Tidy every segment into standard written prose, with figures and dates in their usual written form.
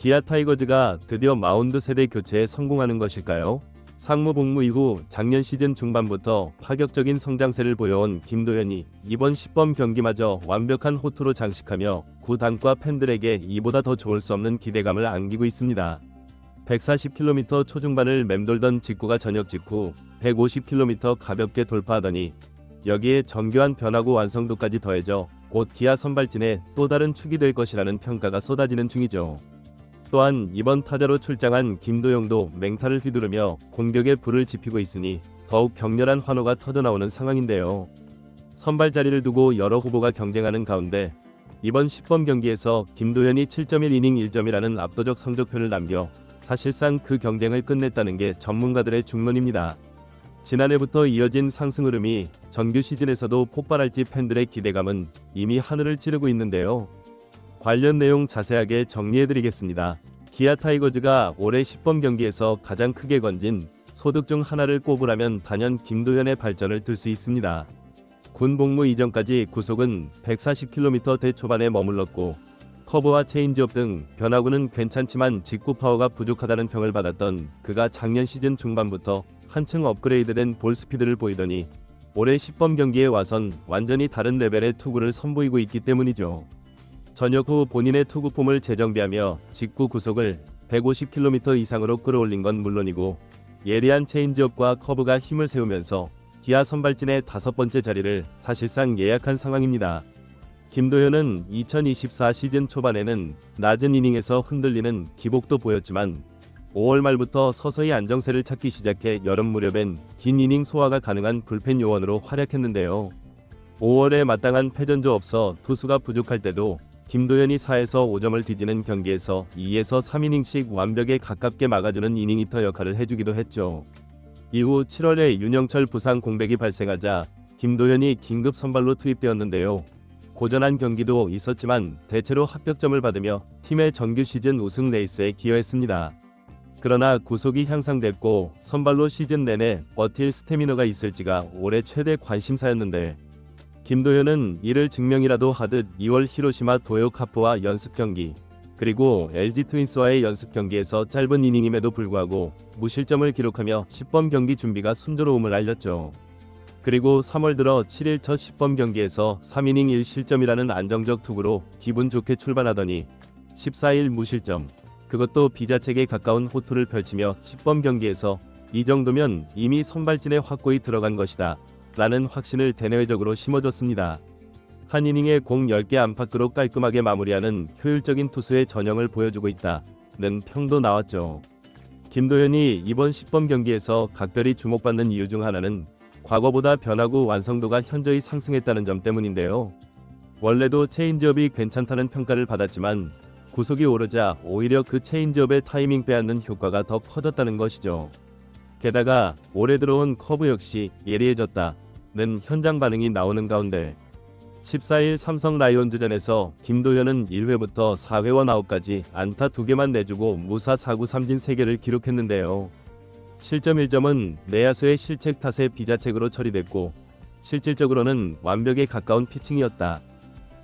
기아 타이거즈가 드디어 마운드 세대 교체에 성공하는 것일까요? 상무 복무 이후 작년 시즌 중반부터 파격적인 성장세를 보여온 김도현이 이번 10번 경기마저 완벽한 호투로 장식하며 구단과 팬들에게 이보다 더 좋을 수 없는 기대감을 안기고 있습니다. 140km 초중반을 맴돌던 직구가 전역 직후 150km 가볍게 돌파하더니 여기에 정교한 변화구 완성도까지 더해져 곧 기아 선발진의 또 다른 축이 될 것이라는 평가가 쏟아지는 중이죠. 또한 이번 타자로 출장한 김도영도 맹타를 휘두르며 공격에 불을 지피고 있으니 더욱 격렬한 환호가 터져나오는 상황인데요. 선발 자리를 두고 여러 후보가 경쟁하는 가운데 이번 10번 경기에서 김도현이 7.1이닝 1점이라는 압도적 성적표를 남겨 사실상 그 경쟁을 끝냈다는 게 전문가들의 중론입니다. 지난해부터 이어진 상승 흐름이 정규 시즌에서도 폭발할지 팬들의 기대감은 이미 하늘을 찌르고 있는데요. 관련 내용 자세하게 정리해드리겠습니다. 기아 타이거즈가 올해 10번 경기에서 가장 크게 건진 소득 중 하나를 꼽으라면 단연 김도현의 발전을 들 수 있습니다. 군 복무 이전까지 구속은 140km 초반에 머물렀고 커브와 체인지업 등 변화구는 괜찮지만 직구 파워가 부족하다는 평을 받았던 그가 작년 시즌 중반부터 한층 업그레이드된 볼 스피드를 보이더니 올해 10번 경기에 와선 완전히 다른 레벨의 투구를 선보이고 있기 때문이죠. 전역 후 본인의 투구 폼을 재정비하며 직구 구속을 150km 이상으로 끌어올린 건 물론이고 예리한 체인지업과 커브가 힘을 세우면서 기아 선발진의 5번째 자리를 사실상 예약한 상황입니다. 김도현은 2024 시즌 초반에는 낮은 이닝에서 흔들리는 기복도 보였지만 5월 말부터 서서히 안정세를 찾기 시작해 여름 무렵엔 긴 이닝 소화가 가능한 불펜 요원으로 활약했는데요. 5월에 마땅한 패전조 없어 투수가 부족할 때도 김도현이 4에서 5점을 뒤지는 경기에서 2에서 3이닝씩 완벽에 가깝게 막아주는 이닝히터 역할을 해주기도 했죠. 이후 7월에 윤영철 부상 공백이 발생하자 김도현이 긴급 선발로 투입되었는데요. 고전한 경기도 있었지만 대체로 합격점을 받으며 팀의 정규 시즌 우승 레이스에 기여했습니다. 그러나 구속이 향상됐고 선발로 시즌 내내 버틸 스태미너가 있을지가 올해 최대 관심사였는데 김도현은 이를 증명이라도 하듯 2월 히로시마 도요 카프와 연습 경기 그리고 LG 트윈스와의 연습 경기에서 짧은 이닝임에도 불구하고 무실점을 기록하며 10번 경기 준비가 순조로움을 알렸죠. 그리고 3월 들어 7일 첫 10번 경기에서 3이닝 1실점이라는 안정적 투구로 기분 좋게 출발하더니 14일 무실점 그것도 비자책에 가까운 호투를 펼치며 10번 경기에서 이 정도면 이미 선발진에 확고히 들어간 것이다 라는 확신을 대내외적으로 심어줬습니다. 한 이닝에 공 10개 안팎으로 깔끔하게 마무리하는 효율적인 투수의 전형을 보여주고 있다는 평도 나왔죠. 김도현이 이번 10번 경기에서 각별히 주목받는 이유 중 하나는 과거보다 변화구 완성도가 현저히 상승했다는 점 때문인데요. 원래도 체인지업이 괜찮다는 평가를 받았지만 구속이 오르자 오히려 그 체인지업의 타이밍 빼앗는 효과가 더 커졌다는 것이죠. 게다가 올해 들어온 커브 역시 예리해졌다는 현장 반응이 나오는 가운데 14일 삼성 라이온즈전에서 김도현은 1회부터 4회원 아웃까지 안타 2개만 내주고 무사 4구 삼진 3개를 기록했는데요. 실점 1점은 내야수의 실책 탓에 비자책으로 처리됐고 실질적으로는 완벽에 가까운 피칭이었다.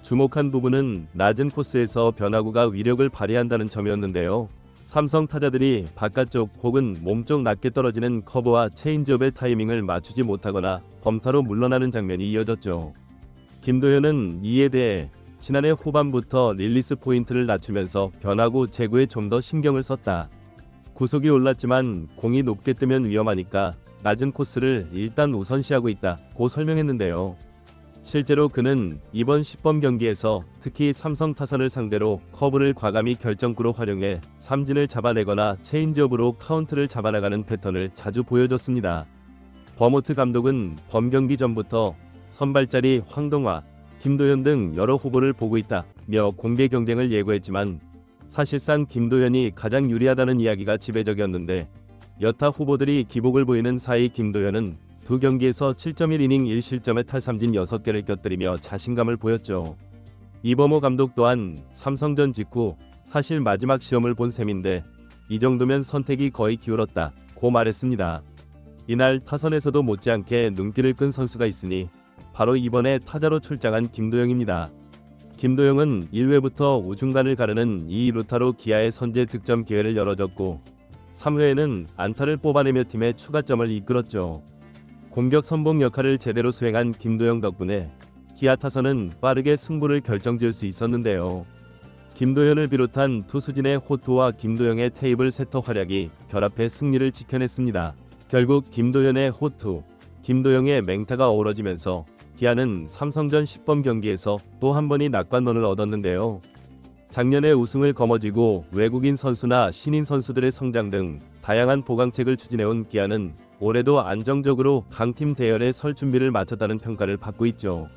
주목한 부분은 낮은 코스에서 변화구가 위력을 발휘한다는 점이었는데요. 삼성 타자들이 바깥쪽 혹은 몸쪽 낮게 떨어지는 커브와 체인지업의 타이밍을 맞추지 못하거나 범타로 물러나는 장면이 이어졌죠. 김도현은 이에 대해 지난해 후반부터 릴리스 포인트를 낮추면서 변화구 제구에 좀 더 신경을 썼다. 구속이 올랐지만 공이 높게 뜨면 위험하니까 낮은 코스를 일단 우선시하고 있다고 설명했는데요. 실제로 그는 이번 10번 경기에서 특히 삼성 타선을 상대로 커브를 과감히 결정구로 활용해 삼진을 잡아내거나 체인지업으로 카운트를 잡아나가는 패턴을 자주 보여줬습니다. 버모트 감독은 범경기 전부터 선발자리 황동화, 김도현 등 여러 후보를 보고 있다며 공개 경쟁을 예고했지만 사실상 김도현이 가장 유리하다는 이야기가 지배적이었는데 여타 후보들이 기복을 보이는 사이 김도현은 두 경기에서 7.1이닝 1실점에 탈삼진 6개를 곁들이며 자신감을 보였죠. 이범호 감독 또한 삼성전 직후 사실 마지막 시험을 본 셈인데 이 정도면 선택이 거의 기울었다고 말했습니다. 이날 타선에서도 못지않게 눈길을 끈 선수가 있으니 바로 이번에 타자로 출장한 김도영입니다. 김도영은 1회부터 우중간을 가르는 이 루타로 기아의 선제 득점 기회를 열어줬고 3회에는 안타를 뽑아내며 팀의 추가점을 이끌었죠. 공격 선봉 역할을 제대로 수행한 김도영 덕분에 기아 타선은 빠르게 승부를 결정지을 수 있었는데요. 김도현을 비롯한 투수진의 호투와 김도영의 테이블 세터 활약이 결합해 승리를 지켜냈습니다. 결국 김도현의 호투, 김도영의 맹타가 어우러지면서 기아는 삼성전 10번 경기에서 또 한 번이 낙관론을 얻었는데요. 작년에 우승을 거머쥐고 외국인 선수나 신인 선수들의 성장 등 다양한 보강책을 추진해온 기아는 올해도 안정적으로 강팀 대열에 설 준비를 마쳤다는 평가를 받고 있죠.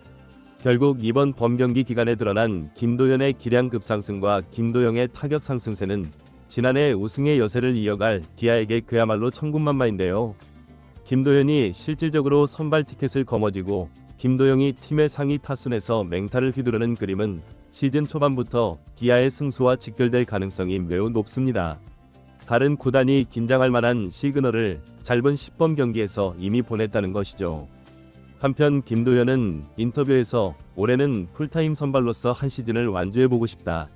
결국 이번 범경기 기간에 드러난 김도현의 기량 급상승과 김도영의 타격 상승세는 지난해 우승의 여세를 이어갈 기아에게 그야말로 천군만마인데요. 김도현이 실질적으로 선발 티켓을 거머쥐고 김도영이 팀의 상위 타순에서 맹타를 휘두르는 그림은 시즌 초반부터 기아의 승수와 직결될 가능성이 매우 높습니다. 다른 구단이 긴장할 만한 시그널을 짧은 10번 경기에서 이미 보냈다는 것이죠. 한편 김도현은 인터뷰에서 올해는 풀타임 선발로서 한 시즌을 완주해보고 싶다.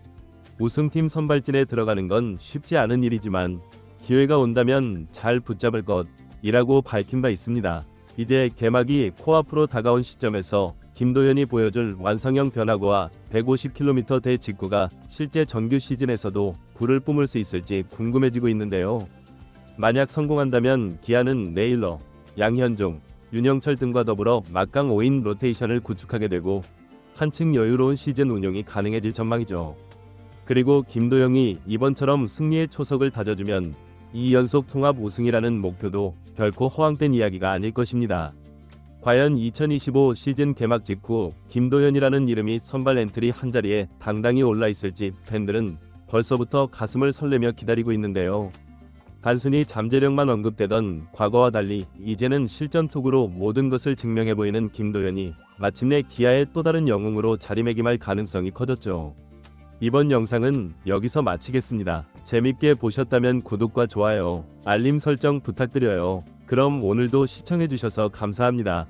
우승팀 선발진에 들어가는 건 쉽지 않은 일이지만 기회가 온다면 잘 붙잡을 것이라고 밝힌 바 있습니다. 이제 개막이 코앞으로 다가온 시점에서 김도현이 보여줄 완성형 변화구와 150km/대 직구가 실제 정규 시즌에서도 불을 뿜을 수 있을지 궁금해지고 있는데요. 만약 성공한다면 기아는 네일러, 양현종, 윤영철 등과 더불어 막강 5인 로테이션을 구축하게 되고 한층 여유로운 시즌 운용이 가능해질 전망이죠. 그리고 김도영이 이번처럼 승리의 초석을 다져주면 2연속 통합 우승이라는 목표도 결코 허황된 이야기가 아닐 것입니다. 과연 2025 시즌 개막 직후 김도현이라는 이름이 선발 엔트리 한자리에 당당히 올라있을지 팬들은 벌써부터 가슴을 설레며 기다리고 있는데요. 단순히 잠재력만 언급되던 과거와 달리 이제는 실전투구로 모든 것을 증명해 보이는 김도현이 마침내 기아의 또 다른 영웅으로 자리매김할 가능성이 커졌죠. 이번 영상은 여기서 마치겠습니다. 재밌게 보셨다면 구독과 좋아요, 알림 설정 부탁드려요. 그럼 오늘도 시청해주셔서 감사합니다.